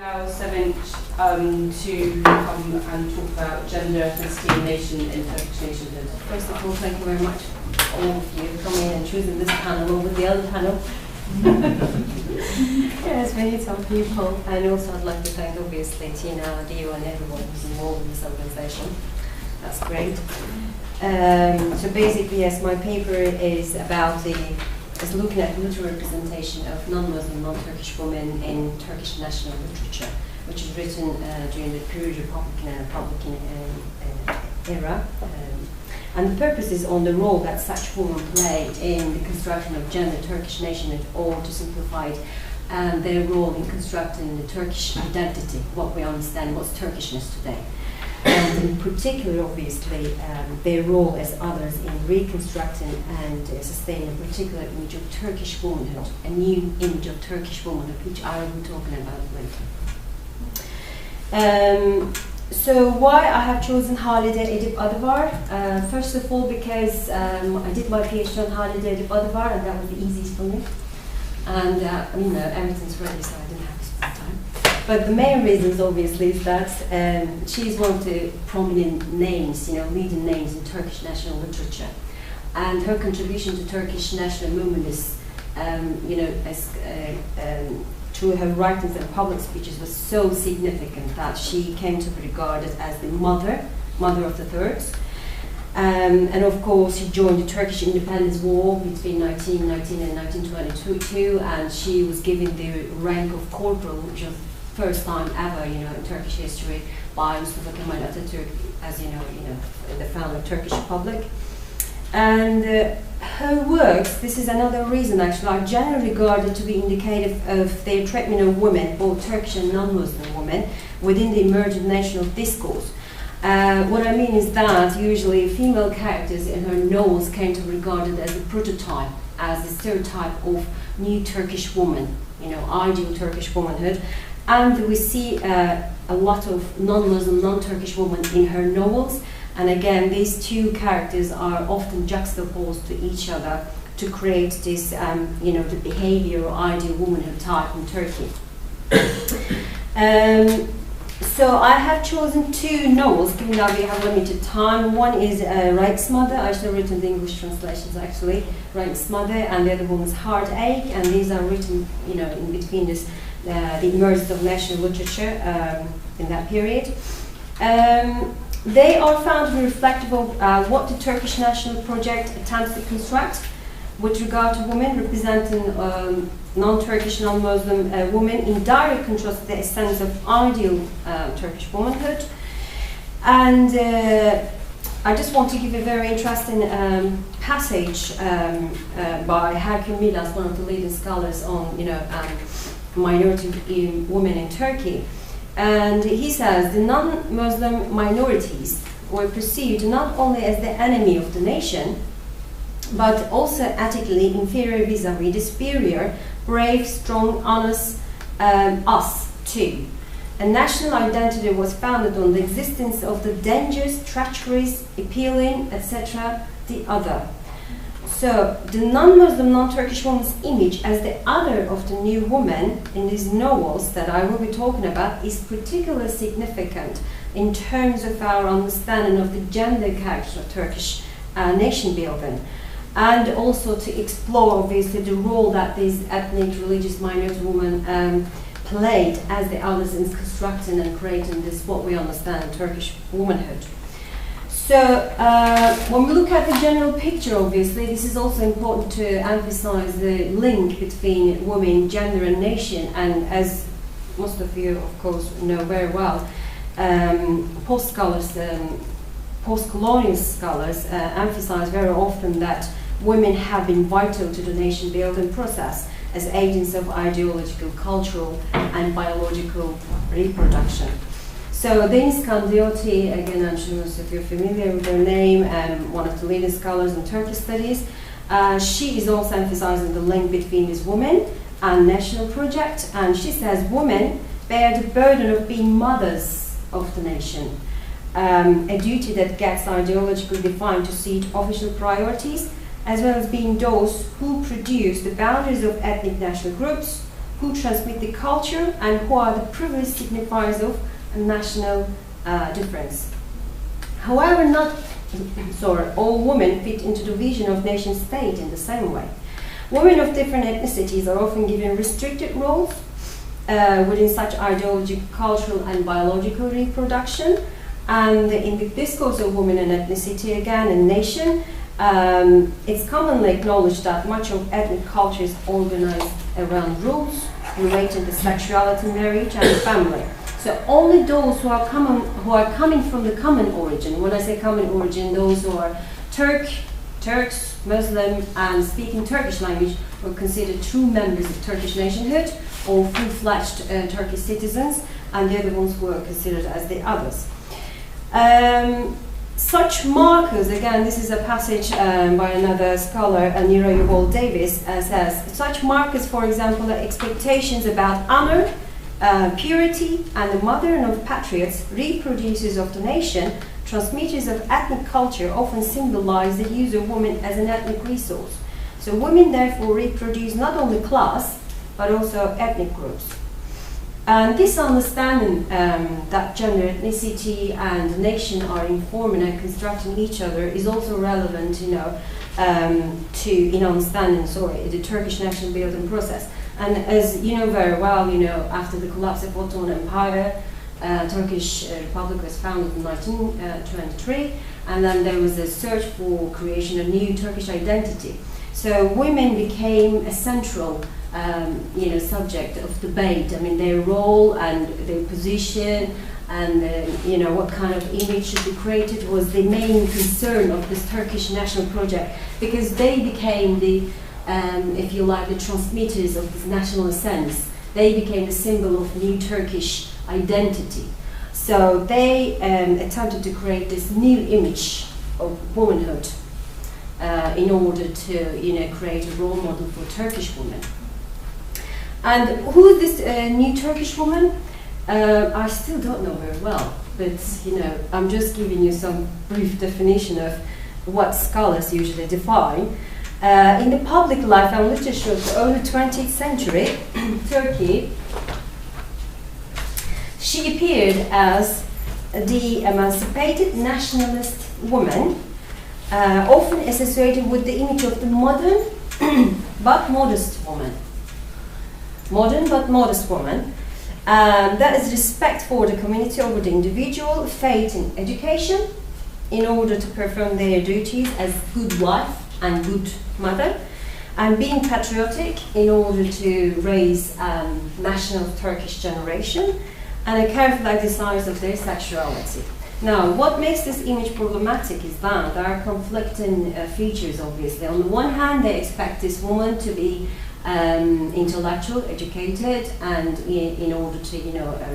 Now, Sevinc, to come and talk about gender, ethnicity, and nation in Turkish nationhood. First of all, thank you very much, all of you, for coming and choosing this panel over the other panel. Yes, we need some people, and also I'd like to thank, obviously, Tina, Adıvar, and everyone who's involved in this organization. That's great. So basically, yes, my paper is about is looking at literary representation of non-Muslim, non-Turkish women in Turkish national literature, which is written during the period Republican and Republican era. And the purpose is on the role that such women played in the construction of gender Turkish nationhood, or to simplify it, their role in constructing the Turkish identity, what we understand what's Turkishness today. And in particular, obviously, their role as others in reconstructing and sustaining a particular image of Turkish womanhood, a new image of Turkish womanhood, which I will be talking about later. So why I have chosen Halide, Edib, Adıvar? First of all, because I did my PhD on Halide, Edib, Adıvar, and that was the easiest for me. And everything's ready, so I didn't have to spend time. But the main reasons, obviously, is that she is one of the prominent names, leading names in Turkish national literature, and her contribution to Turkish national movement is, through her writings and public speeches, was so significant that she came to be regarded as the mother of the Turks. And of course, she joined the Turkish independence war between 1919 and 1922, and she was given the rank of corporal, which was the first time ever, in Turkish history, by Mustafa Kemal Atatürk, as the founder of the Turkish Republic. And her works, this is another reason actually, are generally regarded to be indicative of their treatment of women, both Turkish and non-Muslim women, within the emergent national discourse. What I mean is that usually female characters in her novels came to be regarded as a prototype, as a stereotype of new Turkish woman, ideal Turkish womanhood. And we see a lot of non-Muslim, non-Turkish women in her novels. And again, these two characters are often juxtaposed to each other to create this, the behavior or ideal womanhood type in Turkey. So I have chosen two novels, given that we have limited time. One is Raik's Mother. I should have written the English translations actually. Raik's Mother, and the other one is Heartache. And these are written, in between this, the emergence of national literature in that period. They are found to be reflective of what the Turkish National Project attempts to construct with regard to women, representing non-Turkish, non-Muslim women in direct contrast to the essence of ideal Turkish womanhood. And I just want to give a very interesting passage by Hakim Milas, one of the leading scholars on minority women in Turkey. And he says the non-Muslim minorities were perceived not only as the enemy of the nation, but also ethically inferior vis-a-vis the superior, brave, strong, honest us too. A national identity was founded on the existence of the dangerous, treacherous, appealing, etc., the other. So the non-Muslim, non-Turkish woman's image as the other of the new woman in these novels that I will be talking about is particularly significant in terms of our understanding of the gender character of Turkish nation building, and also to explore obviously the role that these ethnic religious minority women played as the others in constructing and creating this what we understand Turkish womanhood. So when we look at the general picture, obviously, this is also important to emphasize the link between women, gender and nation. And as most of you, of course, know very well, post-colonial scholars emphasize very often that women have been vital to the nation building process as agents of ideological, cultural and biological reproduction. So Deniz Kandiyoti, again, I'm sure most of you are familiar with her name, one of the leading scholars in Turkish studies. She is also emphasizing the link between this woman and national project, and she says women bear the burden of being mothers of the nation, a duty that gets ideologically defined to suit official priorities, as well as being those who produce the boundaries of ethnic national groups, who transmit the culture and who are the privileged signifiers of a national difference. However, not all women fit into the vision of nation state in the same way. Women of different ethnicities are often given restricted roles within such ideological, cultural and biological reproduction. And in the discourse of women and ethnicity, again, and nation, it's commonly acknowledged that much of ethnic culture is organized around rules related to sexuality, marriage, and family. So only those who are coming from the common origin, when I say common origin, those who are Turks, Muslim, and speaking Turkish language were considered true members of Turkish nationhood or full-fledged Turkish citizens, and the other ones were considered as the others. Such markers, again, this is a passage by another scholar, Nira Yuval Davis, says, such markers, for example, are expectations about honor, purity, and the mother of patriots, reproducers of the nation, transmitters of ethnic culture, often symbolize the use of women as an ethnic resource. So women therefore reproduce not only class, but also ethnic groups. And this understanding that gender, ethnicity, and nation are informing and constructing each other is also relevant, in understanding, the Turkish national building process. And as you know very well, after the collapse of Ottoman Empire, Turkish Republic was founded in 1923, and then there was a search for creation of new Turkish identity. So women became a central subject of debate. I mean, their role and their position and what kind of image should be created was the main concern of this Turkish national project, because they became the, if you like, the transmitters of this national sense. They became the symbol of new Turkish identity. So they attempted to create this new image of womanhood in order to create a role model for Turkish women. And who is this new Turkish woman? I still don't know very well, but I'm just giving you some brief definition of what scholars usually define. In the public life and literature of the early 20th century, Turkey, she appeared as the emancipated nationalist woman, often associated with the image of the modern but modest woman. Modern but modest woman. That is respect for the community over the individual, faith in education, in order to perform their duties as good wife and good mother, and being patriotic in order to raise national Turkish generation, and a careful exercise of their sexuality. Now, what makes this image problematic is that there are conflicting features, obviously. On the one hand, they expect this woman to be intellectual, educated, and in order to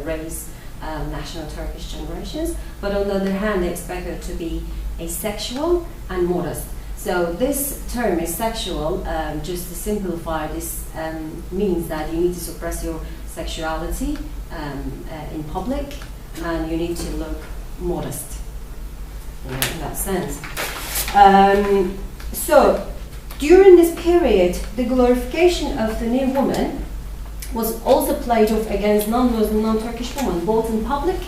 raise national Turkish generations. But on the other hand, they expect her to be asexual and modest. So this term is sexual, just to simplify this, means that you need to suppress your sexuality in public, and you need to look modest in that sense. So during this period, the glorification of the new woman was also played off against non-Muslim, non-Turkish women, both in public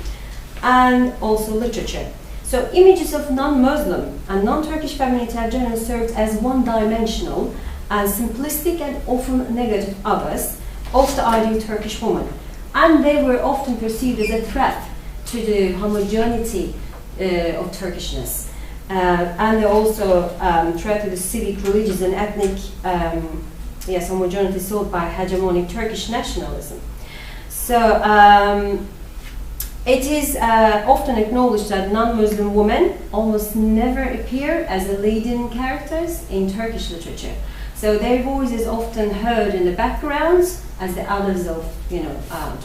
and also literature. So images of non-Muslim and non-Turkish femininity have generally served as one-dimensional and simplistic and often negative others of the ideal Turkish woman. And they were often perceived as a threat to the homogeneity of Turkishness. And they also threat to the civic, religious, and ethnic homogeneity sought by hegemonic Turkish nationalism. So it is often acknowledged that non-Muslim women almost never appear as the leading characters in Turkish literature. So their voice is often heard in the backgrounds as the others of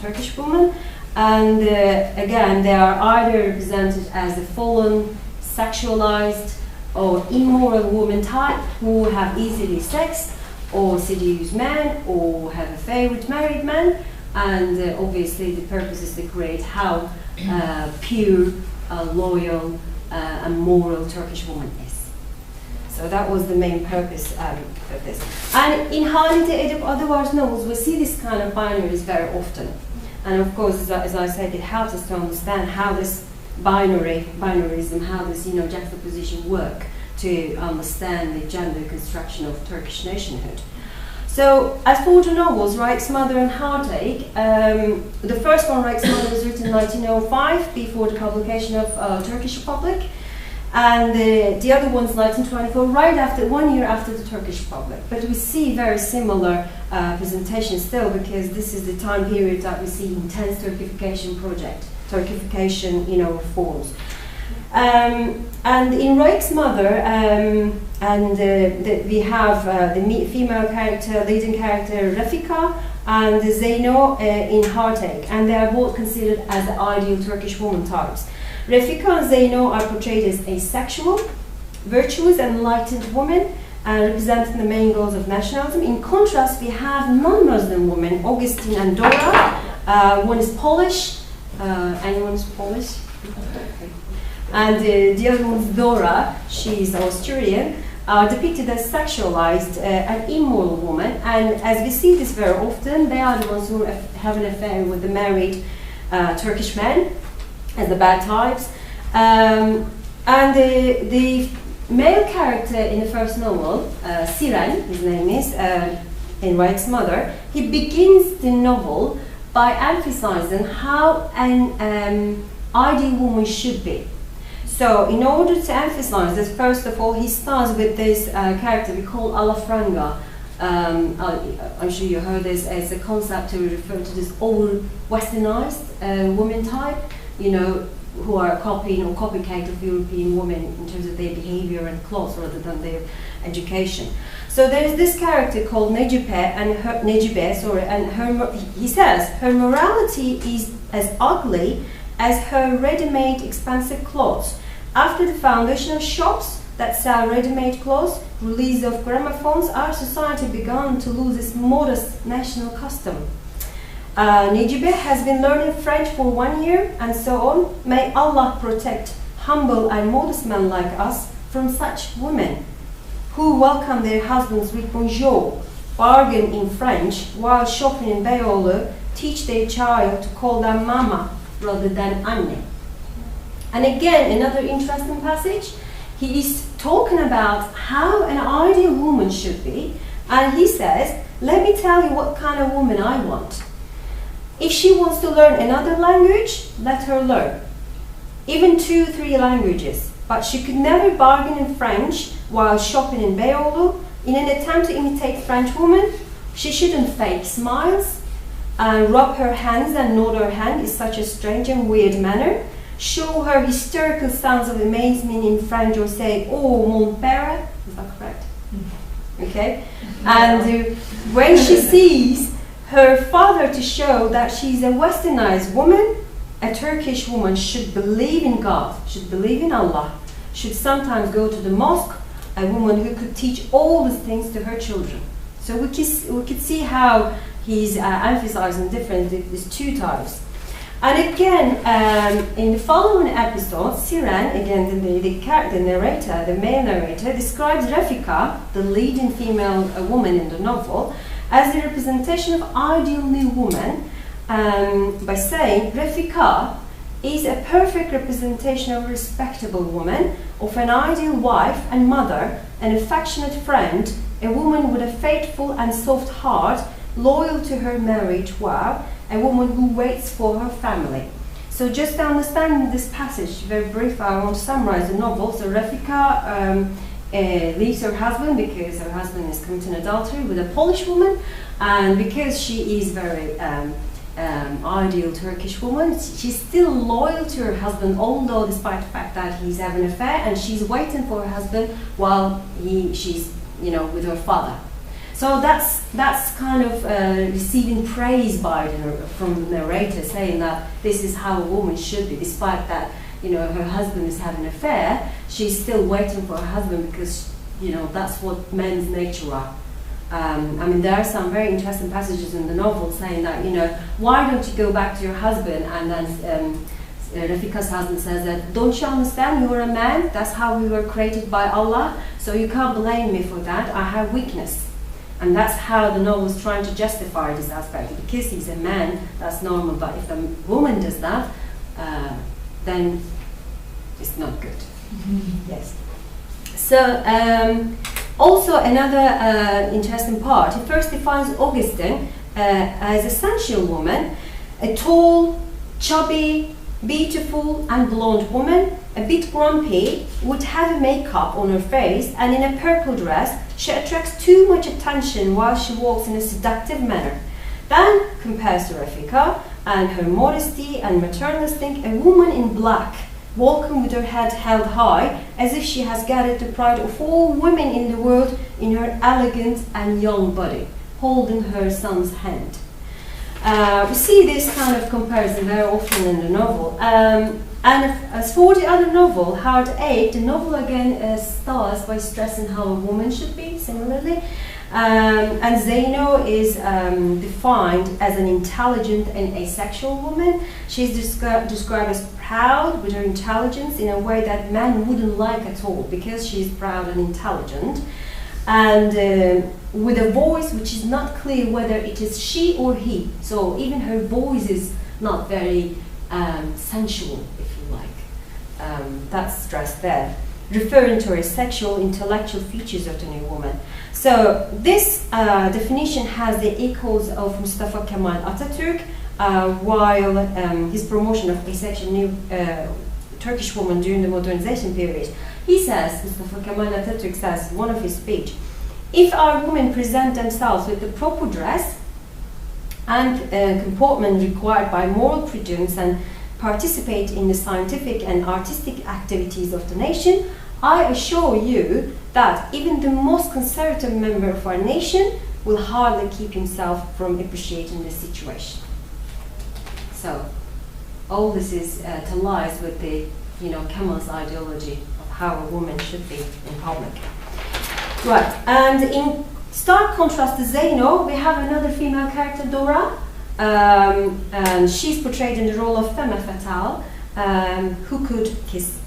Turkish women. And again, they are either represented as the fallen, sexualized, or immoral woman type who have easily sex, or seduce men, or have a favorite married man. And obviously, the purpose is to create how pure, loyal, and moral Turkish woman is. So that was the main purpose of this. And in Halide, Edib, Adıvar's novels, we see this kind of binaries very often. And of course, as I said, it helps us to understand how this binarism, how this juxtaposition work to understand the gender construction of Turkish nationhood. So, as for the novels, Raik's Mother and Heartache, the first one, Raik's Mother, was written in 1905, before the publication of Turkish Republic, and the other one's 1924, right after, 1 year after the Turkish Republic. But we see very similar presentation still, because this is the time period that we see intense Turkification project, Turkification, reforms. And in Raik's Mother, we have the female character, leading character Refika, and Zeyno in Heartache, and they are both considered as the ideal Turkish woman types. Refika and Zeyno are portrayed as asexual, virtuous and enlightened women, representing the main goals of nationalism. In contrast, we have non-Muslim women, Augustine and Dora. One is Polish. Anyone is Polish? And the other one is Dora, she's Austrian, depicted as sexualized and immoral woman. And as we see this very often, they are the ones who have an affair with the married Turkish men, as the bad types. And the male character in the first novel, Siren, his name is, in Raik's Mother, he begins the novel by emphasizing how an ideal woman should be. So, in order to emphasize this, first of all, he starts with this character we call Alafranga. I'm sure you heard this as a concept to refer to this old westernized woman type, who are copying or copycat of European women in terms of their behavior and clothes rather than their education. So there is this character called Necip, he says her morality is as ugly as her ready-made expensive clothes. After the foundation of shops that sell ready-made clothes, release of gramophones, our society began to lose its modest national custom. Necip has been learning French for 1 year, and so on. May Allah protect humble and modest men like us from such women who welcome their husbands with bonjour, bargain in French, while shopping in Beyoğlu, teach their child to call them mama rather than anne. And again, another interesting passage, he is talking about how an ideal woman should be, and he says, let me tell you what kind of woman I want. If she wants to learn another language, let her learn. Even 2-3 languages. But she could never bargain in French while shopping in Beyoğlu. In an attempt to imitate French women, she shouldn't fake smiles, rub her hands and nod her hand in such a strange and weird manner, show her hysterical sounds of amazement in French, or say, oh, mon père, is that correct? Okay? And when she sees her father, to show that she's a westernized woman, a Turkish woman should believe in God, should believe in Allah, should sometimes go to the mosque, a woman who could teach all these things to her children. So we could see how he's emphasizing these two types. And again, in the following episode, Siren, again the narrator, the male narrator, describes Refika, the leading female woman in the novel, as the representation of ideal new woman, by saying Refika is a perfect representation of a respectable woman, of an ideal wife and mother, an affectionate friend, a woman with a faithful and soft heart, loyal to her marriage vow, a woman who waits for her family. So just to understand this passage, very brief, I want to summarize the novel. So Refika leaves her husband because her husband is committing adultery with a Polish woman, and because she is very ideal Turkish woman, she's still loyal to her husband, although despite the fact that he's having an affair, and she's waiting for her husband while she's with her father. So that's kind of receiving praise from the narrator, saying that this is how a woman should be, despite that her husband is having an affair. She's still waiting for her husband because that's what men's nature are. There are some very interesting passages in the novel saying that why don't you go back to your husband and then Rafika's husband says that, don't you understand, you're a man, that's how we were created by Allah, so you can't blame me for that, I have weakness. And that's how the novel is trying to justify this aspect. Because he's a man, that's normal, but if a woman does that, then it's not good. Yes. So, also another interesting part, he first defines Augustine as a sensual woman, a tall, chubby, beautiful and blonde woman, a bit grumpy, with heavy makeup on her face, and in a purple dress. She attracts too much attention while she walks in a seductive manner. Then compares to Rafika and her modesty and maternalistic, a woman in black, walking with her head held high, as if she has gathered the pride of all women in the world in her elegant and young body, holding her son's hand. We see this kind of comparison very often in the novel. And as for the other novel, Hard Eight, the novel again starts by stressing how a woman should be, similarly. And Zeyno is defined as an intelligent and asexual woman. She's described as proud with her intelligence in a way that men wouldn't like at all, because she's proud and intelligent. And with a voice which is not clear whether it is she or he. So even her voice is not very sensual, if you like. That's stressed there, referring to her sexual, intellectual features of the new woman. So this definition has the echoes of Mustafa Kemal Atatürk, while his promotion of asexual new Turkish woman during the modernization period. He says, Mustafa Kemal Atatürk says in one of his speech, if our women present themselves with the proper dress and comportment required by moral prudence and participate in the scientific and artistic activities of the nation, I assure you that even the most conservative member of our nation will hardly keep himself from appreciating the situation. So, all this is to lies with the, Kemal's ideology of how a woman should be in public. Right, and in stark contrast to Zeyno, we have another female character, Dora, and she's portrayed in the role of femme fatale, who could kiss,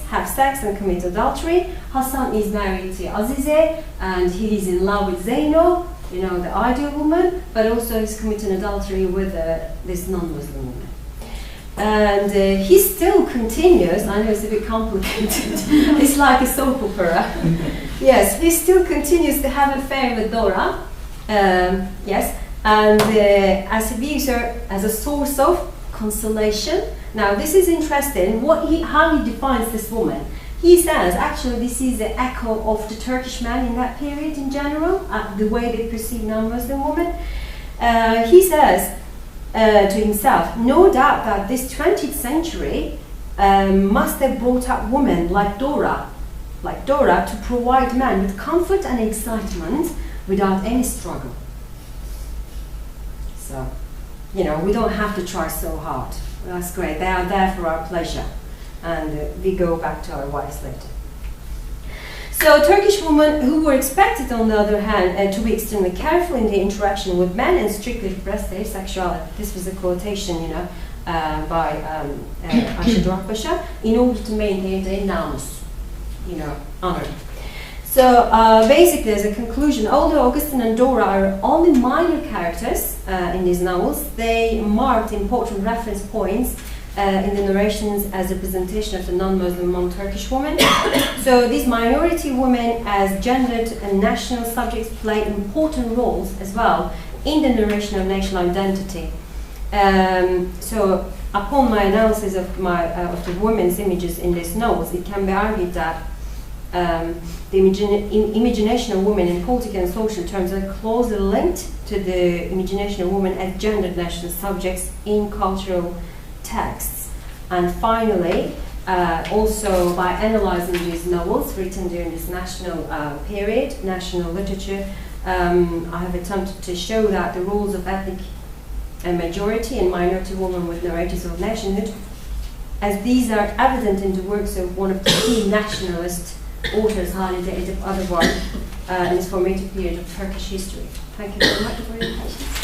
have sex and commit adultery. Hassan is married to Azize, and he is in love with Zeyno, the ideal woman, but also he's committing adultery with this non-Muslim woman. And he still continues, I know it's a bit complicated, it's like a soap opera. Yes, he still continues to have an affair with Dora, yes, and as he views her as a source of consolation. Now this is interesting, how he defines this woman. He says, actually this is an echo of the Turkish man in that period in general, the way they perceive non-Muslim women. He says, to himself, no doubt that this 20th century must have brought up women like Dora to provide men with comfort and excitement without any struggle. So, we don't have to try so hard. That's great. They are there for our pleasure. And we go back to our wives later. So Turkish women who were expected, on the other hand, to be extremely careful in their interaction with men and strictly repress their sexuality. This was a quotation, by Aşrısı Pasha, in order to maintain their namus, honor. So basically, as a conclusion, although Augustine and Dora are only minor characters in these novels, they marked important reference points in the narrations as a representation of the non-Muslim, non-Turkish woman. So these minority women as gendered and national subjects play important roles as well in the narration of national identity. So upon my analysis of the women's images in these novels, it can be argued that the imagination of women in political and social terms are closely linked to the imagination of women as gendered national subjects in cultural texts. And finally, also by analyzing these novels written during this national period, national literature, I have attempted to show that the roles of ethnic and majority and minority women with narratives of nationhood, as these are evident in the works of one of the key nationalist authors, Halide, Edib, Adıvar, in this formative period of Turkish history. Thank you very much for your patience.